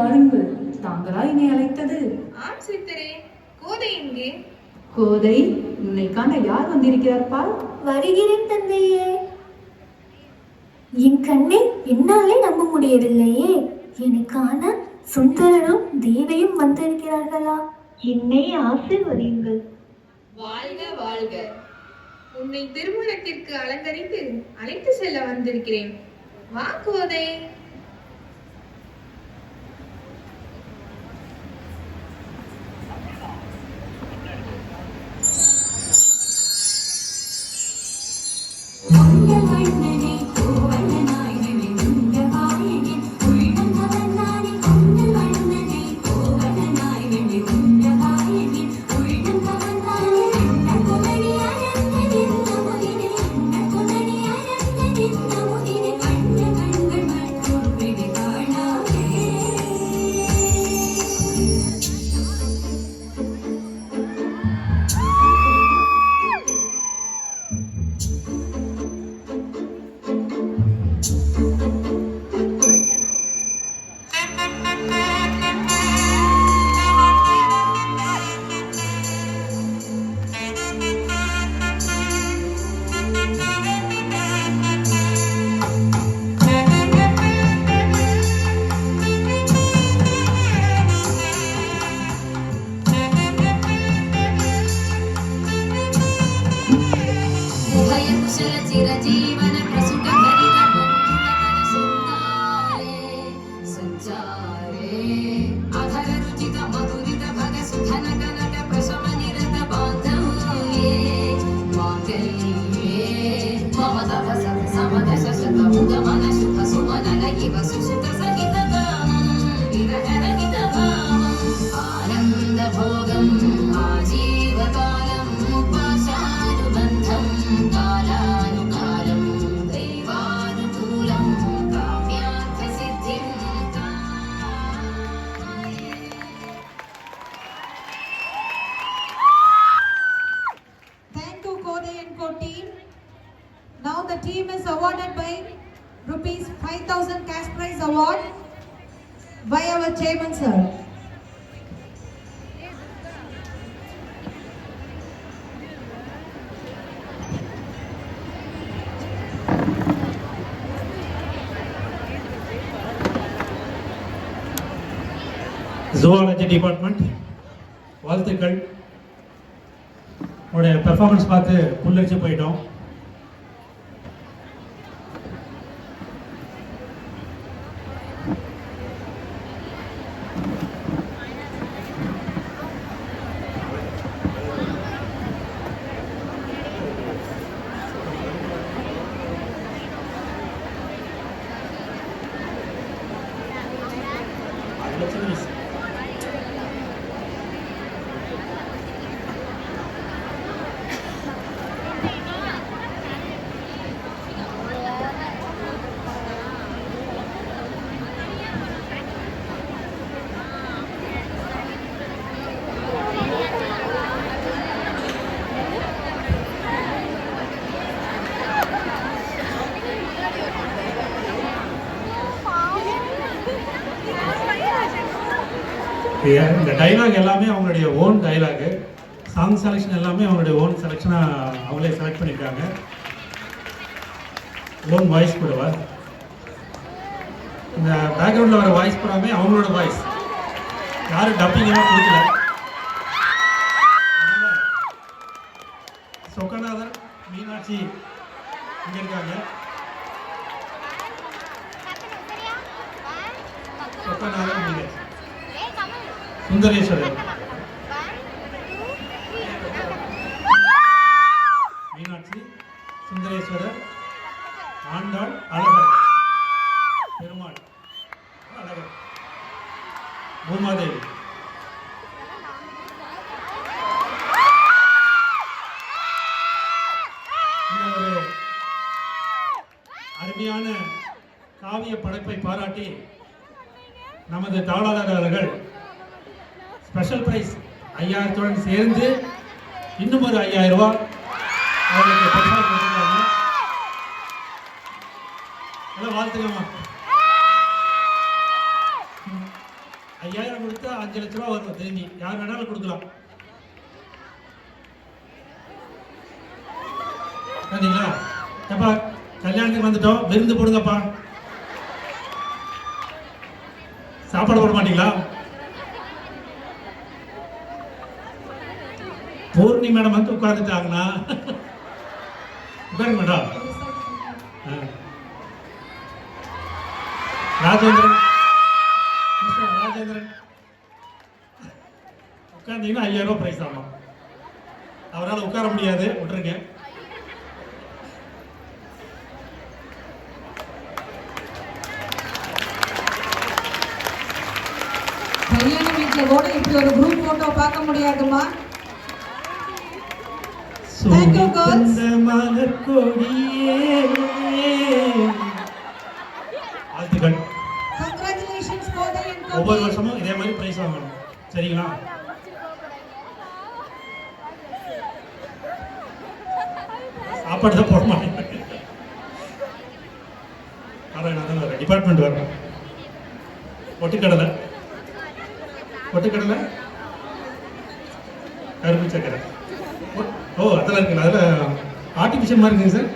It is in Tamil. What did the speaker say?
வாருங்கள். தாங்களா என்னை அழைத்தது? ஆம் சித்தரே. கோதை எங்கே? கோதை, உன்னை காண யார் வந்திருக்கிறார்ப்பா? வருகிறேன் தந்தையே. என் கண்ணை என்னாலே நம்ப முடியவில்லையே. எனக்கான சுந்தரனும் தேவையும் வந்திருக்கிறார்களா? என்னை ஆசீர்வதியுங்கள். வாழ்க வாழ்க. உன்னை திருமணத்திற்கு அலங்கரித்து அழைத்து செல்ல வந்திருக்கிறேன். வா கோதை. Now the team is awarded by rupees 5,000 cash prize award by our chairman sir. Zoology department, வாழ்த்துக்கள். உங்களுடைய பெர்ஃபார்மன்ஸ் பார்த்து புல்லரிச்சு போயிட்டோம். இந்த டைலாக் எல்லாமே அவங்களுடைய ஓன் டைலாகு. சாங் செலெக்ஷன் எல்லாமே அவங்களுடைய ஓன் செலெக்ஷனாக அவங்களே செலக்ட் பண்ணியிருக்காங்க. ஓன் வாய்ஸ் கூடவா? இந்த பேக்ரவுண்டில் வர வாய்ஸ் கூடாமே அவங்களோட வாய்ஸ். யாரும் டப்பிங்கெல்லாம் கொடுக்கல. சொக்கநாதர், மீனாட்சி இங்கே இருக்காங்க. சொக்கநாதர், மீனாட்சி, சுந்தரேஸ்வரர், மீனாட்சி, சுந்தரேஸ்வரர், ஆண்டாள், அழகர், பெருமாள், அழகர், பூமாதேவி. இந்த ஒரு அருமையான காவிய படைப்பை பாராட்டி நமது தாளாளர் அவர்கள் ஸ்பெஷல் பிரைஸ் 5000 சேர்ந்து இன்னும் ஒரு 5000 ரூபாய் அவர்களுக்கு பரிசாக கொடுத்துருக்காங்க. எல்லாம் வாழ்த்துக்கம்மா. 5 லட்ச ரூபா வரும் திரும்பி. யார் வேணாலும் கொடுக்கலாம். சரிங்களா? ஏப்பா கல்யாணத்துக்கு வந்துட்டோம், விருந்து போடுங்கப்பா. சாப்பாடு போட மாட்டீங்களா? பூர்ணி மேடம் வந்து உட்கார்ந்துட்டாங்கன்னா உட்காருங்க மேடம். ராஜேந்திரன் மிஸ்டர் ராஜேந்திரன் உட்கார்ந்தீங்கன்னா 5000 ரூபாய் பிரைஸ் ஆகும். அவரால் உட்கார முடியாது, விட்டுருங்க. கல்யாண வீட்டுல கூட இப்படி ஒரு குரூப் போட்டோ பார்க்க முடியாதுமா. Thank you, girls. வாழ்த்துக்கள். Congratulations, Koday and Kavi. ஒவ்வொரு வருஷமும் இதே மாதிரி பிரைஸ் வாங்கணும். சரிங்களா? சாப்பாடு தான் போட மாட்டேன். நான் தான் வரேன், டிபார்ட்மெண்ட் வரேன். பொட்டுக்கடலை கரும்பு சக்கரை. ஓ அதெல்லாம் இருக்குல்ல, அதில் ஆர்டிஃபிஷியல் மாதிரி இருக்குங்க சார்.